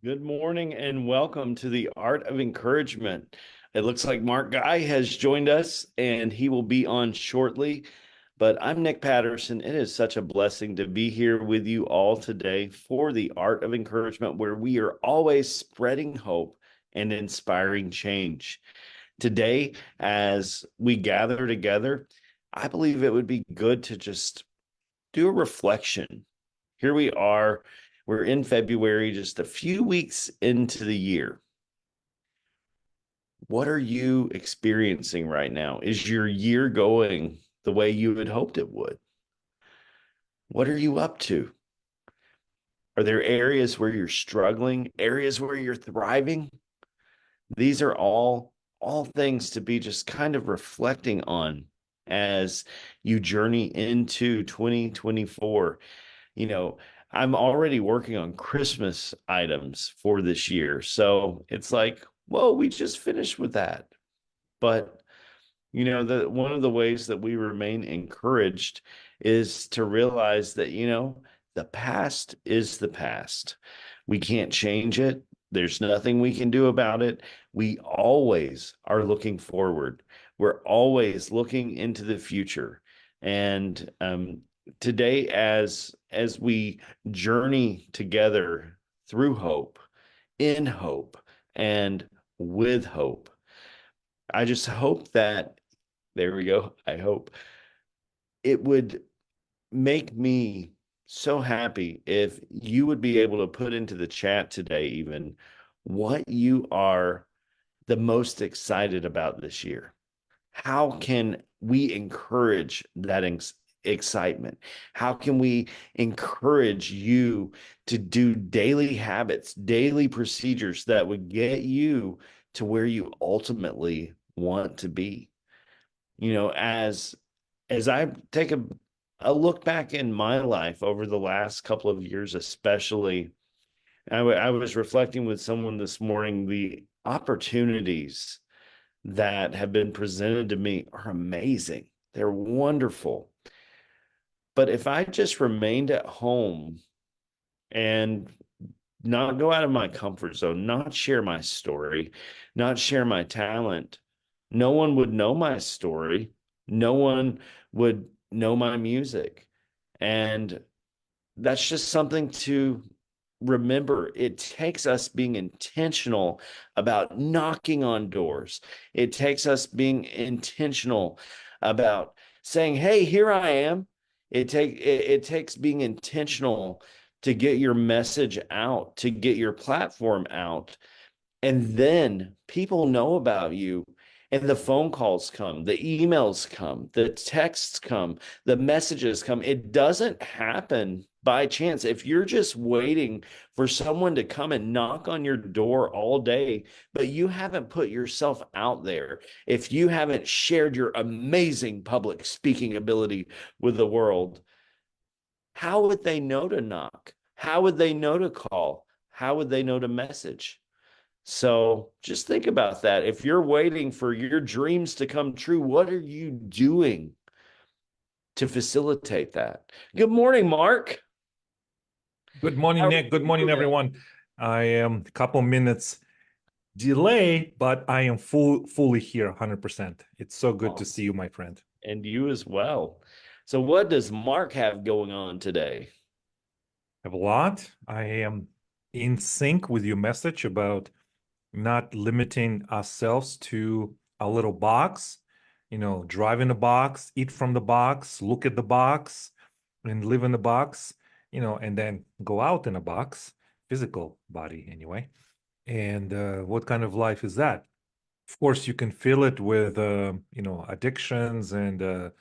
Good morning and welcome to the Art of Encouragement. It looks like Mark Gai has joined us and he will be on shortly. But I'm Nick Patterson. It is such a blessing to be here with you all today for the Art of Encouragement, where we are always spreading hope and inspiring change. Today, as we gather together, I believe it would be good to just do a reflection. Here we are. We're in February, just a few weeks into the year. What are you experiencing right now? Is your year going the way you had hoped it would? What are you up to? Are there areas where you're struggling, areas where you're thriving? These are all things to be just kind of reflecting on as you journey into 2024. You know, I'm already working on Christmas items for this year. So it's like, whoa, we just finished with that. But the one of the ways that we remain encouraged is to realize that, the past is the past. We can't change it. There's nothing we can do about it. We always are looking forward. We're always looking into the future. And today, as we journey together through hope, in hope, and with hope, I just hope that there we go. I hope it would make me so happy if you would be able to put into the chat today, even what you are the most excited about this year. How can we encourage that excitement? How can we encourage you to do daily habits, daily procedures that would get you to where you ultimately want to be? As I take a look back in my life over the last couple of years, especially, I was reflecting with someone this morning. The opportunities that have been presented to me are amazing. They're wonderful. But if I just remained at home and not go out of my comfort zone, not share my story, not share my talent, no one would know my story. No one would know my music. And that's just something to remember. It takes us being intentional about knocking on doors. It takes us being intentional about saying, "Hey, here I am." It takes being intentional to get your message out, to get your platform out, and then people know about you. And the phone calls come, the emails come, the texts come, the messages come. It doesn't happen by chance. If you're just waiting for someone to come and knock on your door all day, but you haven't put yourself out there, if you haven't shared your amazing public speaking ability with the world, how would they know to knock? How would they know to call? How would they know to message? So just think about that. If you're waiting for your dreams to come true, what are you doing to facilitate that? Good morning, Mark. Good morning, How are Nick. Good you morning, today? everyone. I am a couple minutes delay, but I am fully here, 100%. It's so good to see Awesome. you, my friend. And you as well. So what does Mark have going on today? I have a lot. I am in sync with your message about not limiting ourselves to a little box, drive in the box, eat from the box, look at the box, and live in the box, and then go out in a box, physical body anyway. And what kind of life is that? Of course, you can fill it with, addictions and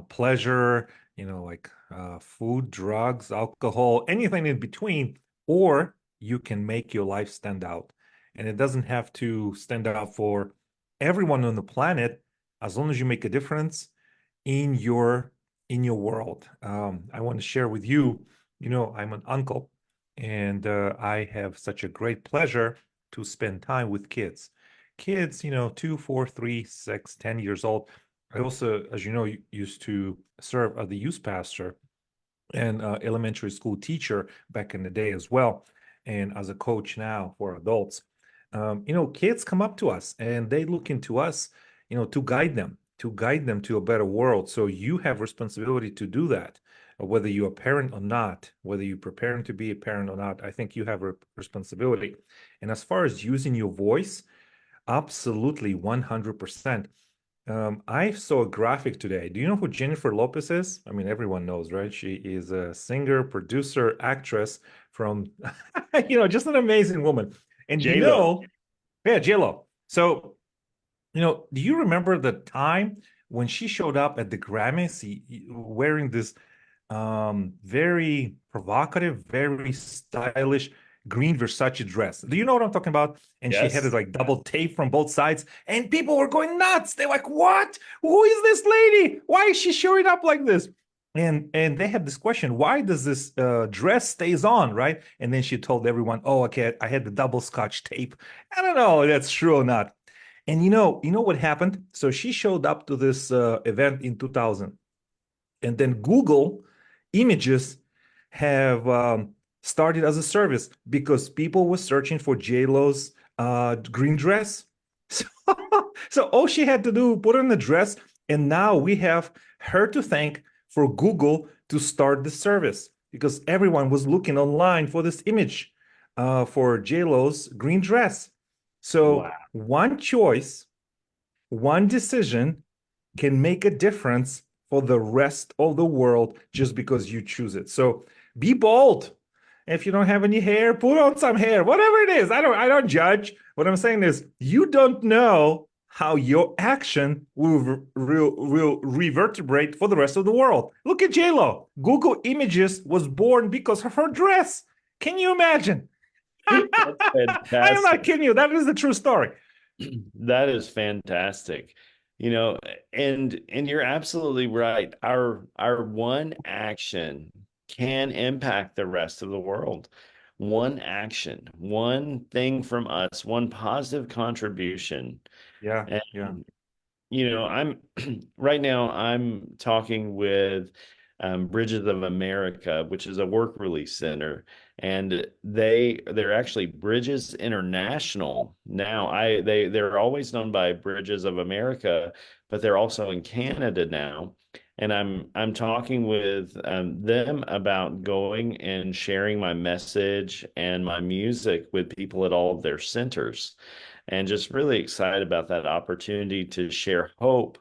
pleasure, like food, drugs, alcohol, anything in between, or you can make your life stand out. And it doesn't have to stand out for everyone on the planet, as long as you make a difference in your world. I want to share with you, I'm an uncle, and I have such a great pleasure to spend time with kids. Kids, 2, 4, 3, 6, 10 years old. I also, as you know, used to serve as the youth pastor and elementary school teacher back in the day as well. and as a coach now for adults, kids come up to us and they look into us, to guide them to a better world. So you have responsibility to do that, whether you're a parent or not, whether you're preparing to be a parent or not. I think you have a responsibility. And as far as using your voice, absolutely 100%. I saw a graphic today. Do you know who Jennifer Lopez is? I mean, everyone knows, right? She is a singer, producer, actress from, just an amazing woman. And J-Lo. yeah, J-Lo. So, do you remember the time when she showed up at the Grammys wearing this very provocative, very stylish green Versace dress? Do you know what I'm talking about? And she had it Yes. like double tape from both sides, and people were going nuts. They're like, "What? Who is this lady? Why is she showing up like this?" And they had this question: Why does this dress stays on, right? And then she told everyone, "Oh, okay, I had the double scotch tape." I don't know if that's true or not. And you know what happened? So she showed up to this event in 2000, and then Google Images have started as a service because people were searching for JLo's green dress. So, so all she had to do put on the dress, and now we have her to thank for Google to start the service because everyone was looking online for this image for JLo's green dress. Wow. So one choice, one decision can make a difference for the rest of the world just because you choose it. So be bold. If you don't have any hair, put on some hair. Whatever it is, I don't judge. What I'm saying is, you don't know how your action will reverberate for the rest of the world. Look at JLo. Google Images was born because of her dress. Can you imagine? That's I am not fantastic. kidding you. That is the true story. That is fantastic. And you're absolutely right. Our one action can impact the rest of the world. One action, one thing from us, one positive contribution. Yeah, And yeah. I'm right now I'm talking with Bridges of America, which is a work release center, and they're actually Bridges International now. They're always known by Bridges of America, but they're also in Canada now. And I'm talking with them about going and sharing my message and my music with people at all of their centers, and just really excited about that opportunity to share hope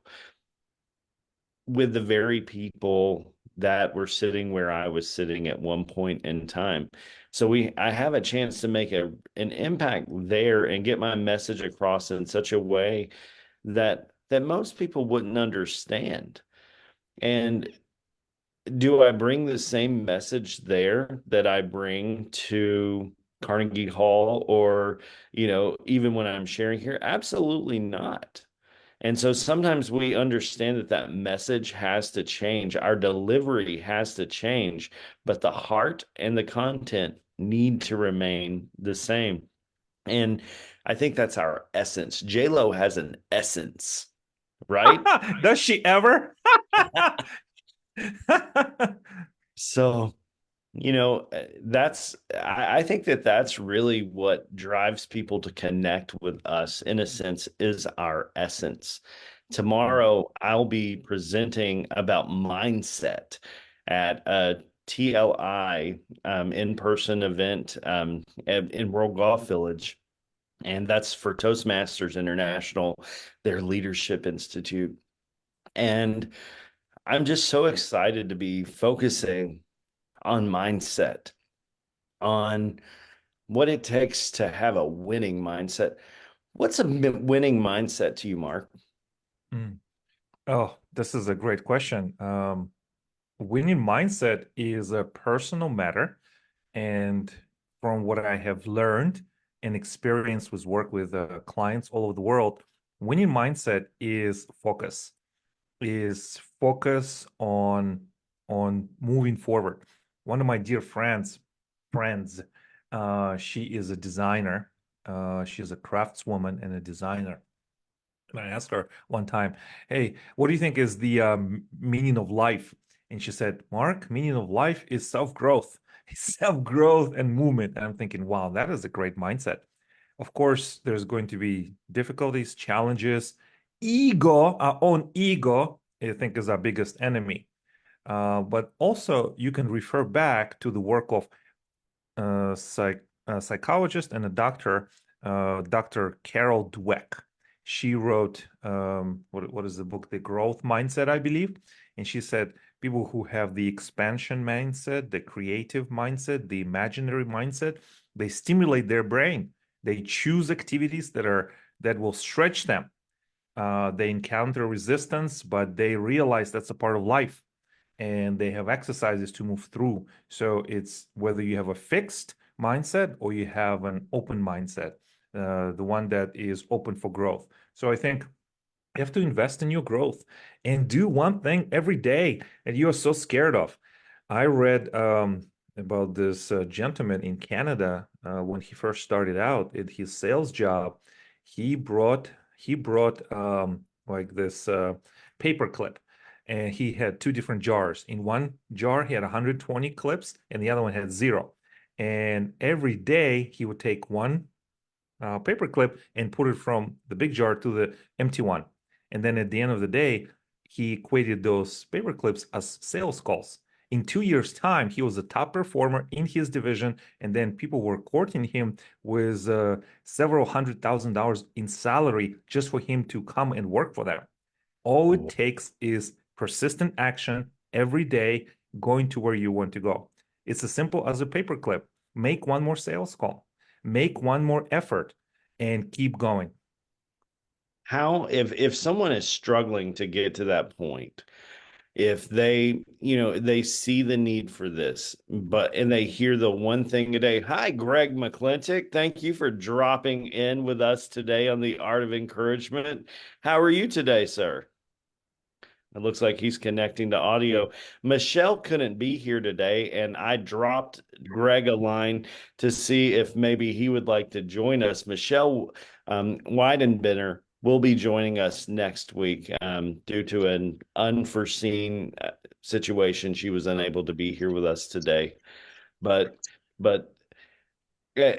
with the very people that were sitting where I was sitting at one point in time. So I have a chance to make an impact there and get my message across in such a way that most people wouldn't understand. And do I bring the same message there that I bring to Carnegie Hall, or, even when I'm sharing here? Absolutely not. And so sometimes we understand that message has to change, our delivery has to change, but the heart and the content need to remain the same. And I think that's our essence. J-Lo has an essence, right? Does she ever? So, I think that's really what drives people to connect with us, in a sense, is our essence. Tomorrow, I'll be presenting about mindset at a TLI in-person event in World Golf Village. And that's for Toastmasters International, their leadership institute. And I'm just so excited to be focusing on mindset, on what it takes to have a winning mindset. What's a winning mindset to you, Mark? Mm. Oh, this is a great question. Winning mindset is a personal matter. And from what I have learned and experienced with work with clients all over the world, winning mindset is focus on moving forward. One of my dear friends, she is a designer. She's a craftswoman and a designer. And I asked her one time, "Hey, what do you think is the meaning of life?" And she said, Mark, meaning of life is self-growth, self-growth and movement. And I'm thinking, wow, that is a great mindset. Of course, there's going to be difficulties, challenges, ego, our own ego, I think is our biggest enemy. But also you can refer back to the work of a psychologist and a doctor, Dr. Carol Dweck. She wrote what is the book? The Growth Mindset, I believe. And she said people who have the expansion mindset, the creative mindset, the imaginary mindset, they stimulate their brain. They choose activities that will stretch them. They encounter resistance, but they realize that's a part of life, and they have exercises to move through. So it's whether you have a fixed mindset or you have an open mindset, the one that is open for growth. So I think you have to invest in your growth and do one thing every day that you are so scared of. I read about this gentleman in Canada when he first started out in his sales job. He brought like this paper clip, and he had two different jars. In one jar, he had 120 clips, and the other one had zero. And every day, he would take one paper clip and put it from the big jar to the empty one. And then at the end of the day, he equated those paper clips as sales calls. In 2 years' time, he was a top performer in his division, and then people were courting him with several $100,000 in salary just for him to come and work for them. All it takes is persistent action every day, going to where you want to go. It's as simple as a paperclip. Make one more sales call, make one more effort, and keep going. How, if someone is struggling to get to that point, if they, they see the need for this, and they hear the one thing a day. Hi, Greg McClintock. Thank you for dropping in with us today on the Art of Encouragement. How are you today, sir? It looks like he's connecting to audio. Michelle couldn't be here today, and I dropped Greg a line to see if maybe he would like to join us. Michelle Weidenbender will be joining us next week due to an unforeseen situation. She was unable to be here with us today. But but uh,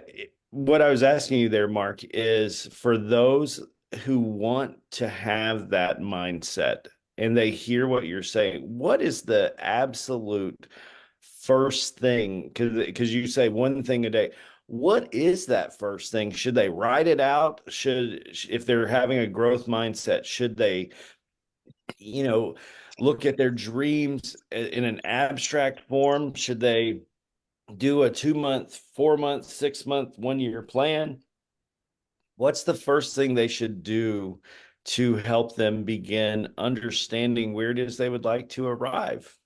what I was asking you there, Mark, is for those who want to have that mindset and they hear what you're saying, what is the absolute first thing? Because you say one thing a day. What is that first thing? Should they write it out? If they're having a growth mindset, should they, you know, look at their dreams in an abstract form? Should they do a 2 month, 4 month, 6 month, 1 year plan? What's the first thing they should do to help them begin understanding where it is they would like to arrive?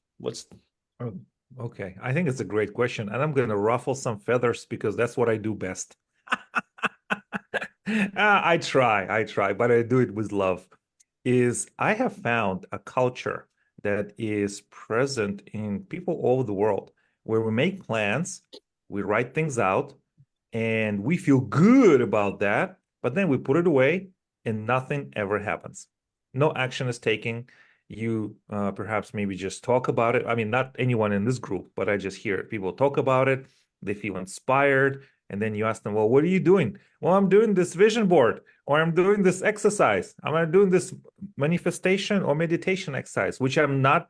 Oh, okay. I think it's a great question, and I'm going to ruffle some feathers because that's what I do best. I try, but I do it with love. Is I have found a culture that is present in people all over the world where we make plans, we write things out, and we feel good about that, but then we put it away and nothing ever happens. No action is taken. You perhaps maybe just talk about it. I mean, not anyone in this group, but I just hear people talk about it. They feel inspired. And then you ask them, well, what are you doing? Well, I'm doing this vision board, or I'm doing this exercise. I'm doing this manifestation or meditation exercise, which I'm not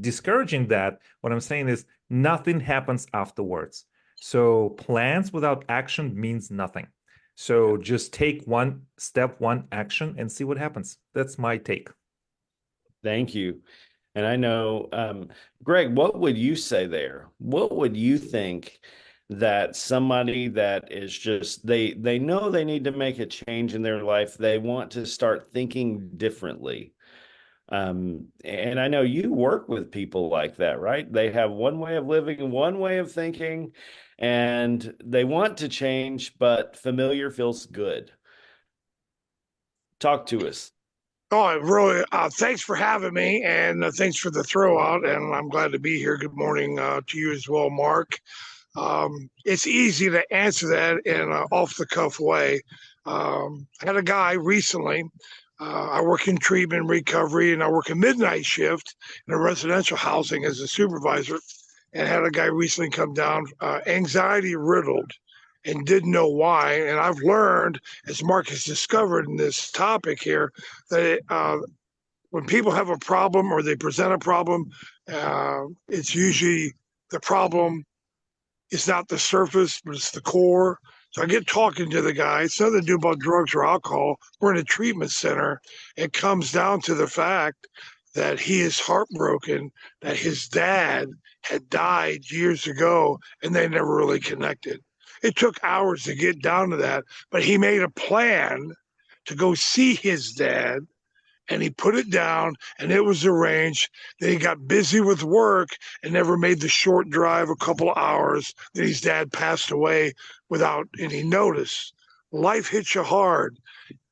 discouraging that. What I'm saying is nothing happens afterwards. So plans without action means nothing. So just take one step, one action, and see what happens. That's my take. Thank you. And I know, Greg, what would you say there? What would you think that somebody that is just they know they need to make a change in their life, they want to start thinking differently. And I know you work with people like that, right? They have one way of living, one way of thinking, and they want to change, but familiar feels good. Talk to us. Oh, I really, thanks for having me, and thanks for the throw out. And I'm glad to be here. Good morning to you as well, Mark. It's easy to answer that in an off the cuff way. I had a guy recently I work in treatment and recovery, and I work a midnight shift in a residential housing as a supervisor. And had a guy recently come down, anxiety riddled, and didn't know why. And I've learned, as Mark has discovered in this topic here, that when people have a problem or they present a problem, it's usually the problem is not the surface, but it's the core. So I get talking to the guy. It's nothing to do about drugs or alcohol. We're in a treatment center. It comes down to the fact that he is heartbroken that his dad had died years ago and they never really connected. It took hours to get down to that, but he made a plan to go see his dad and he put it down and it was arranged. Then he got busy with work and never made the short drive a couple of hours. Then his dad passed away without any notice. Life hits you hard.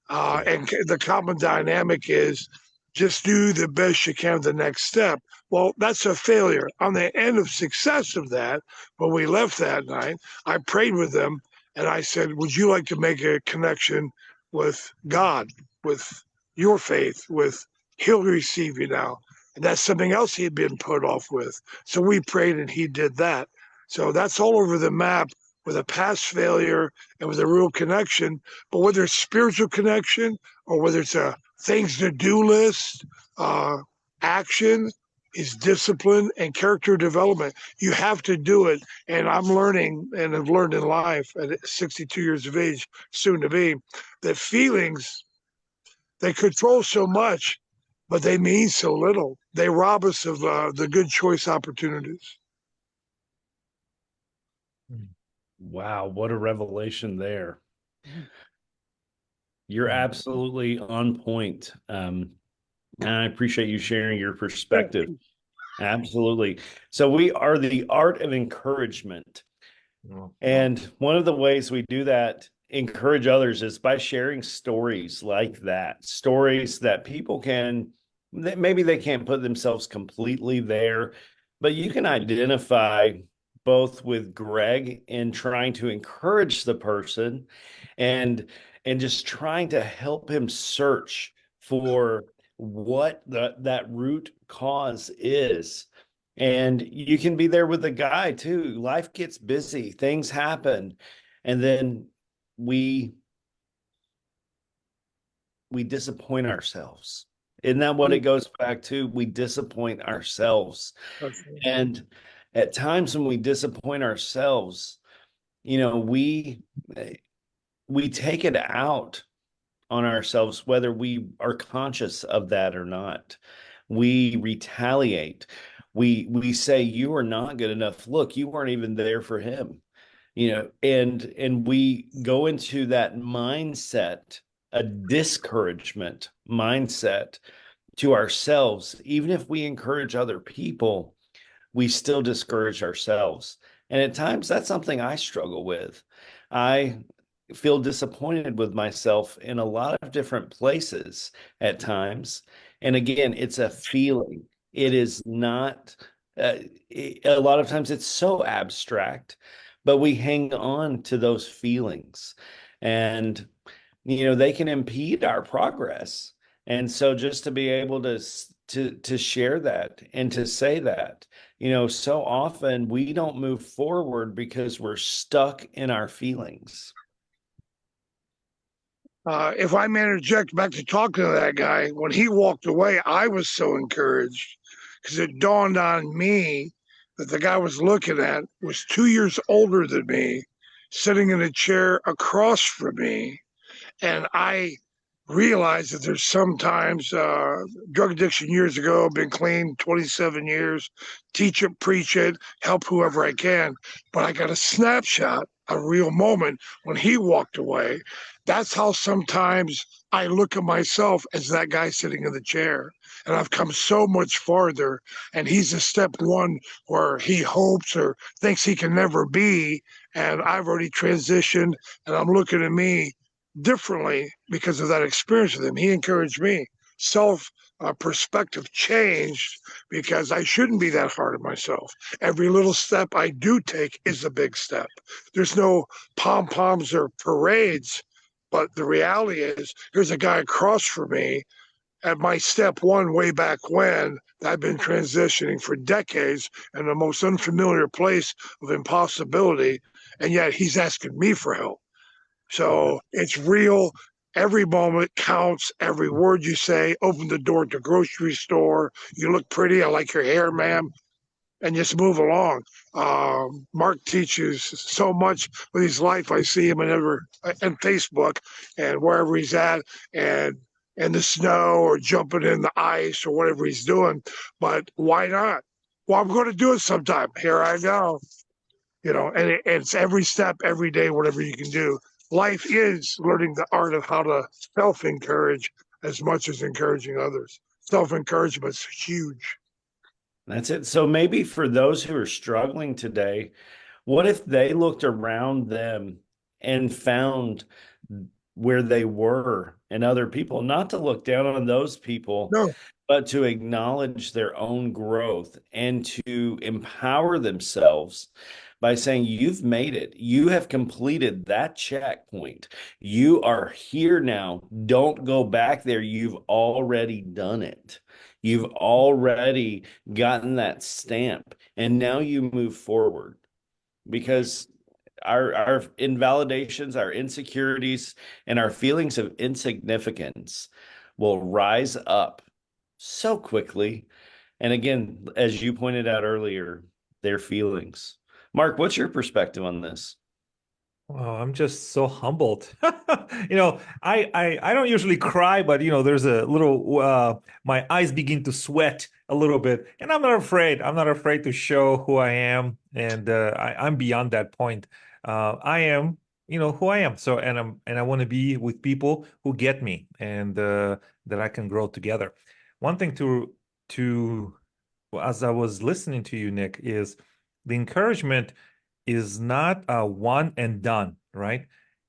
And the common dynamic is just do the best you can the next step. Well, that's a failure. On the end of success of that, when we left that night, I prayed with them and I said, would you like to make a connection with God, with your faith, with he'll receive you now? And that's something else he had been put off with. So we prayed and he did that. So that's all over the map with a past failure and with a real connection. But whether it's spiritual connection or whether it's a things to do list, action is discipline and character development. You have to do it. And I'm learning and have learned in life at 62 years of age, soon to be, that feelings, they control so much, but they mean so little. They rob us of the good choice opportunities. Wow, what a revelation there. You're absolutely on point. And I appreciate you sharing your perspective. Absolutely. So we are the art of encouragement. And one of the ways we do that, encourage others, is by sharing stories like that, stories that people can, maybe they can't put themselves completely there, but you can identify both with Greg in trying to encourage the person and just trying to help him search for what that root cause is. And you can be there with the guy too. Life gets busy, things happen, and then we disappoint ourselves. Isn't that what it goes back to? We disappoint ourselves. And at times when we disappoint ourselves, you know, we take it out on ourselves, whether we are conscious of that or not. We retaliate. We say, you are not good enough. Look, you weren't even there for him. You know, and we go into that mindset, a discouragement mindset to ourselves. Even if we encourage other people, we still discourage ourselves. And at times that's something I struggle with. I feel disappointed with myself in a lot of different places at times. And again, it's a feeling. It is not, a lot of times it's so abstract, but we hang on to those feelings. And, you know, they can impede our progress. And so just to be able to share that and to say that, you know, so often we don't move forward because we're stuck in our feelings. If I may interject back to talking to that guy, when he walked away, I was so encouraged because it dawned on me that the guy was looking at was 2 years older than me, sitting in a chair across from me. And I realized that there's sometimes drug addiction years ago, been clean 27 years, teach it, preach it, help whoever I can. But I got a snapshot, a real moment when he walked away. That's how sometimes I look at myself as that guy sitting in the chair. And I've come so much farther. And he's a step one where he hopes or thinks he can never be. And I've already transitioned and I'm looking at me differently because of that experience with him. He encouraged me. Self perspective changed because I shouldn't be that hard on myself. Every little step I do take is a big step. There's no pom poms or parades. But the reality is, here's a guy across from me at my step one way back when I've been transitioning for decades in the most unfamiliar place of impossibility. And yet he's asking me for help. So it's real. Every moment counts. Every word you say. Open the door to grocery store. You look pretty. I like your hair, ma'am. And just move along. Mark teaches so much with his life. I see him in Facebook and wherever he's at, and in the snow or jumping in the ice or whatever he's doing. But why not? Well, I'm going to do it sometime. Here I go. And it's every step, every day, whatever you can do. Life is learning the art of how to self encourage as much as encouraging others. Self encouragement's huge. That's it. So maybe for those who are struggling today, what if they looked around them and found where they were and other people, not to look down on those people, No, but to acknowledge their own growth and to empower themselves by saying, you've made it. You have completed that checkpoint. You are here now. Don't go back there. You've already done it. You've already gotten that stamp. And now you move forward because our invalidations, our insecurities, and our feelings of insignificance will rise up so quickly. And again, as you pointed out earlier, their feelings. Mark, what's your perspective on this? Oh, I'm just so humbled. I don't usually cry, but there's a little my eyes begin to sweat a little bit, and I'm not afraid. I'm not afraid to show who I am, and I'm beyond that point. I am, who I am. So, and I want to be with people who get me, and that I can grow together. One thing to as I was listening to you, Nick, is the encouragement is not a one and done, right?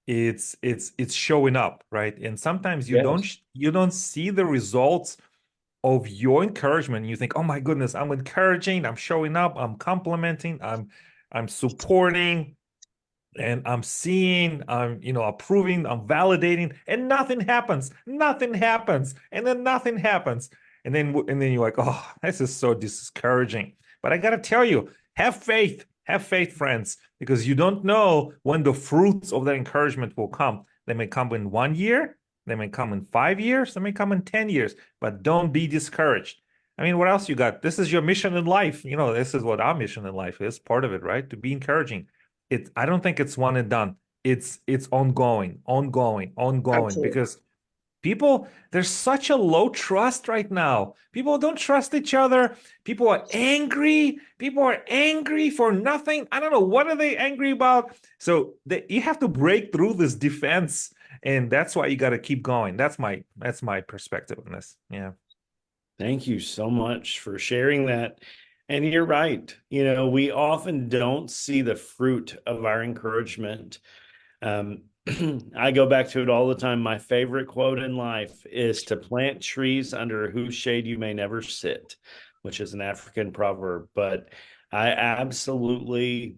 It's showing up, right? And sometimes Yes. you don't see the results of your encouragement. You think, oh my goodness, I'm encouraging, I'm showing up, I'm complimenting, I'm supporting, and I'm seeing, I'm approving, I'm validating, and nothing happens. Nothing happens, and then nothing happens, and then you're like, oh, this is so discouraging. But I gotta tell you, have faith, friends, because you don't know when the fruits of that encouragement will come. They may come in 1 year, they may come in 5 years, they may come in 10 years. But don't be discouraged. I mean, what else you got? This is your mission in life. This is what our mission in life is. Part of it, right? To be encouraging. I don't think it's one and done. It's ongoing, ongoing, ongoing, absolutely. because there's such a low trust right now. People don't trust each other. People are angry. People are angry for nothing. I don't know, what are they angry about. So you have to break through this defense, and that's why you got to keep going. That's my perspective on this. Yeah. Thank you so much for sharing that. And you're right. We often don't see the fruit of our encouragement. Um, I go back to it all the time. My favorite quote in life is to plant trees under whose shade you may never sit, which is an African proverb. But I absolutely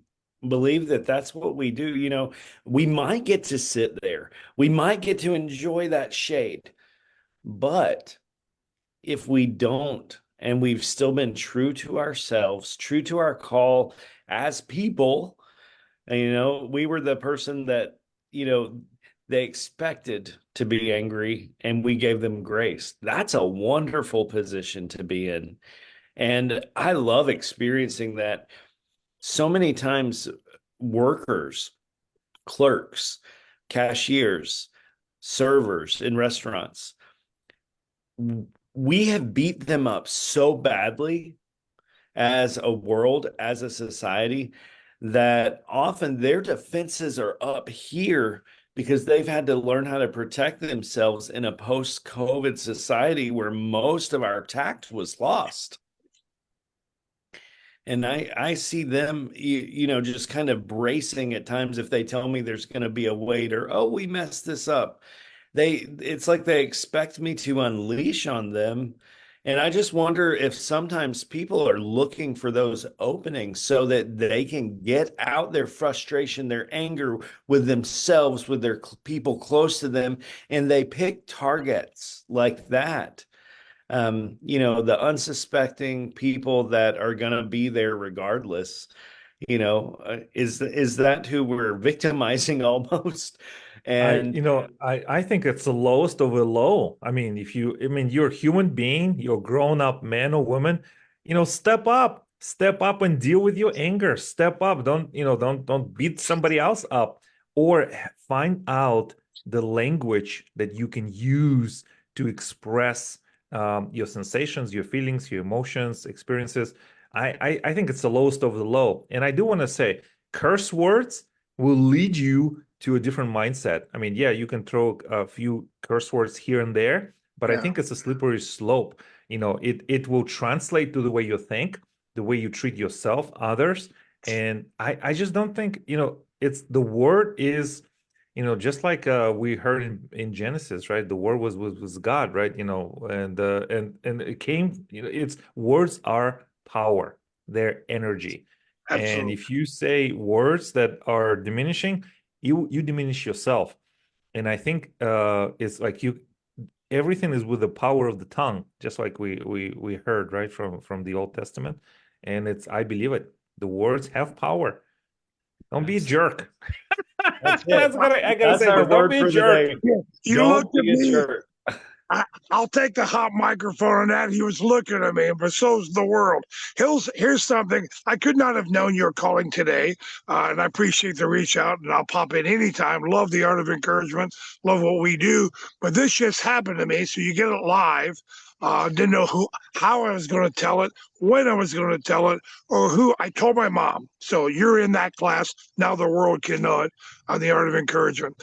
believe that that's what we do. We might get to sit there, we might get to enjoy that shade, but if we don't, and we've still been true to ourselves, true to our call as people, and, we were the person that, they expected to be angry and we gave them grace. That's a wonderful position to be in. And I love experiencing that. So many times, workers, clerks, cashiers, servers in restaurants, we have beat them up so badly as a world, as a society, that often their defenses are up here because they've had to learn how to protect themselves in a post-COVID society where most of our tact was lost. And I see them, just kind of bracing at times if they tell me there's going to be a wait, or, oh, we messed this up. It's like they expect me to unleash on them. And I just wonder if sometimes people are looking for those openings so that they can get out their frustration, their anger with themselves, with their people close to them, and they pick targets like that. The unsuspecting people that are going to be there regardless. Is that who we're victimizing almost? And I think it's the lowest of the low. I mean, you're a human being, you're a grown-up man or woman, step up and deal with your anger. Step up. Don't beat somebody else up, or find out the language that you can use to express your sensations, your feelings, your emotions, experiences. I think it's the lowest of the low. And I do want to say, curse words will lead you to a different mindset. I mean, yeah, you can throw a few curse words here and there, but I Yeah, think it's a slippery slope. It will translate to the way you think, the way you treat yourself, others. And I just don't think, it's the word is, just like we heard in Genesis, right? The word was God, right? And it came, it's words are power, they're energy. And absolutely. if you say words that are diminishing, you diminish yourself. And I think it's like everything is with the power of the tongue, just like we heard, right, from the Old Testament. And it's I believe it. The words have power. Don't be a that's jerk. that's it. I gotta That's say our this. Don't word be a for the jerk. day. Yeah, you Don't looked at be a me. jerk. I'll take the hot microphone on that. He was looking at me, but so's the world. Here's something I could not have known you're calling today, and I appreciate the reach out, and I'll pop in anytime. Love the art of encouragement, love what we do, but this just happened to me, so you get it live. Didn't know how I was going to tell it, when I was going to tell it, or who. I told my mom. So you're in that class now. The world can know it on the art of encouragement.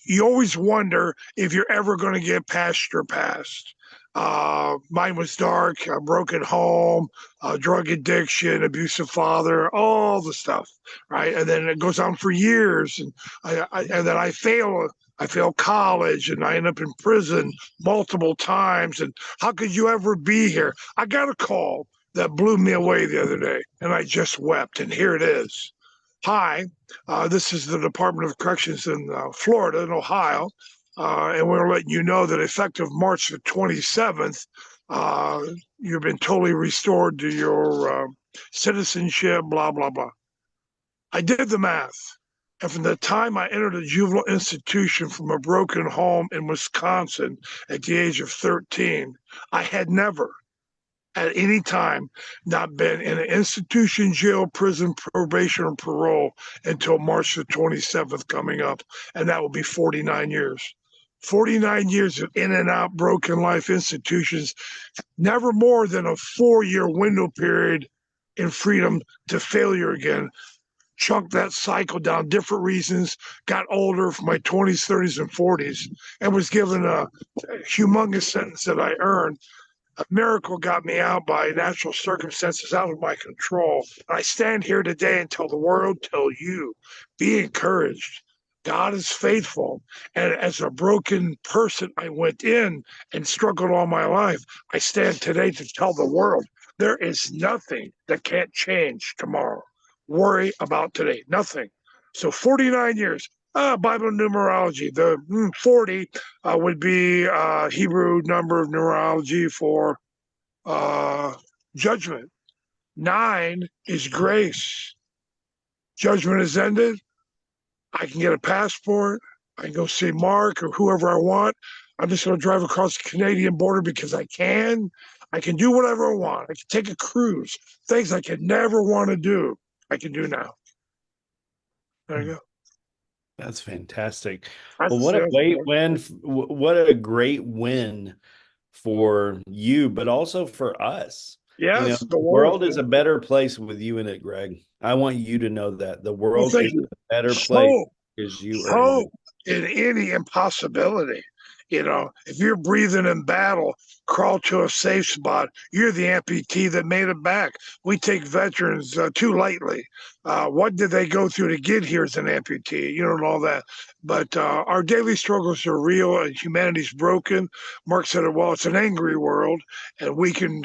You always wonder if you're ever going to get past your past. Mine was dark, a broken home, drug addiction, abusive father, all the stuff, right? And then it goes on for years, and and then I fail. I fail college, and I end up in prison multiple times. And how could you ever be here? I got a call that blew me away the other day, and I just wept. And here it is. Hi, this is the Department of Corrections in Florida, in Ohio, and we're letting you know that effective March the 27th, uh, you've been totally restored to your citizenship, blah, blah, blah. I did the math. And from the time I entered a juvenile institution from a broken home in Wisconsin at the age of 13, I had never at any time not been in an institution, jail, prison, probation, or parole until March the 27th coming up. And that will be 49 years. 49 years of in and out broken life institutions, never more than a 4 year window period in freedom to failure again. Chunked that cycle down, different reasons, got older from my 20s, 30s, and 40s, and was given a humongous sentence that I earned. A miracle got me out by natural circumstances out of my control. And I stand here today and tell the world, tell you, be encouraged. God is faithful. And as a broken person, I went in and struggled all my life. I stand today to tell the world there is nothing that can't change tomorrow. Worry about today, nothing. So 49 years. Bible numerology. The 40 would be Hebrew number of numerology for uh, judgment. 9 is grace. Judgment is ended. I can get a passport. I can go see Mark or whoever I want. I'm just going to drive across the Canadian border because I can. I can do whatever I want. I can take a cruise. Things I could never want to do, I can do now. There you go. That's fantastic. That's Well, the what a sales great part. win. What a great win for you, but also for us. Yes, The the world. world is a better place with you in it, Greg. I want you to know that the Well, world thank is you. a better place Hope, because you are in it. hope in any impossibility. You know, if you're breathing in battle, crawl to a safe spot. You're the amputee that made it back. We take veterans too lightly. What did they go through to get here as an amputee? You know, and all that. But our daily struggles are real, and humanity's broken. Mark said it well. It's an angry world, and we can.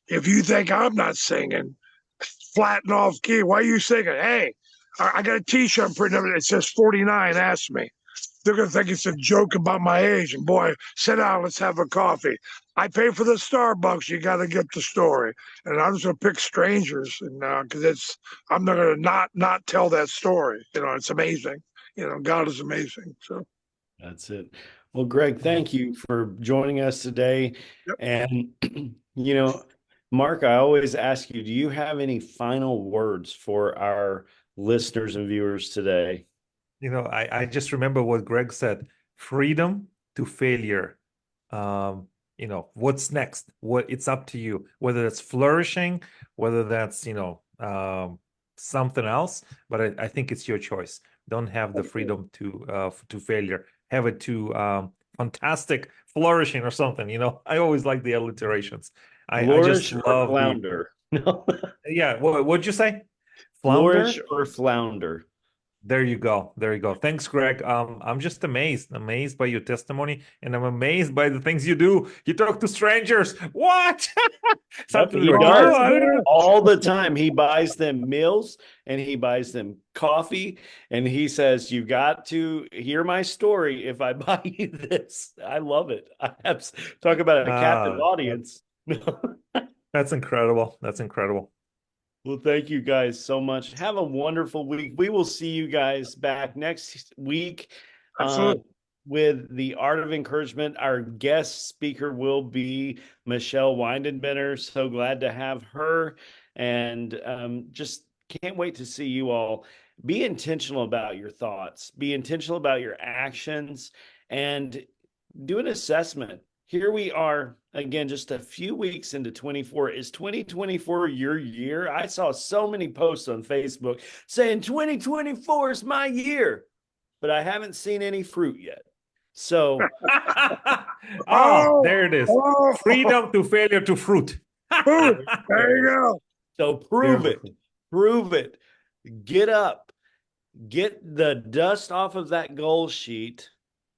If you think I'm not singing, flatten off key. Why are you singing? Hey, I got a T-shirt I'm printing up. It says 49. Ask me. They're gonna think it's a joke about my age. And boy, sit down. Let's have a coffee. I pay for the Starbucks. You got to get the story. And I'm just gonna pick strangers, and because I'm not gonna not tell that story. You know, it's amazing. You know, God is amazing. So That's it. Well, Greg, thank you for joining us today. yep. And, you know, Mark, I always ask you, do you have any final words for our listeners and viewers today? You know, I just remember what Greg said, freedom to failure. You know, what's next? It's up to you, whether that's flourishing, whether that's, something else, but I think it's your choice. Don't have the freedom to failure. Have it to fantastic flourishing or something. You know, I always like the alliterations. I just Flourish or love the flounder? No. yeah. What'd you say? Flounder? Flourish or flounder? There you go. There you go. Thanks, Greg. I'm just amazed by your testimony, and I'm amazed by the things you do. You talk to strangers. What? Yep, Something he like, does oh, I don't know. all the time. He buys them meals and he buys them coffee, and he says, "You got to hear my story if I buy you this." I love it. Talk about a captive audience. That's incredible. That's incredible. Well, thank you guys so much. Have a wonderful week. We will see you guys back next week with the Art of Encouragement. Our guest speaker will be Michelle Windenbender. So glad to have her, and just can't wait to see you all. Be intentional about your thoughts. Be intentional about your actions, and do an assessment. Here we are again, just a few weeks into 24. Is 2024 your year? I saw so many posts on Facebook saying 2024 is my year, but I haven't seen any fruit yet. So, there it is. Freedom to failure to fruit. There you go. So prove it. Prove it. Get up. Get the dust off of that goal sheet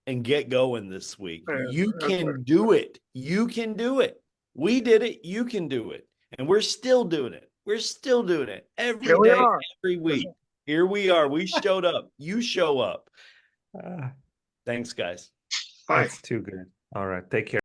and get going this week. You can do it. You can do it. We did it. You can do it. And we're still doing it. We're still doing it every day, every week. Here we are. We showed up. You show up. Thanks, guys. Bye. That's too good. All right. Take care.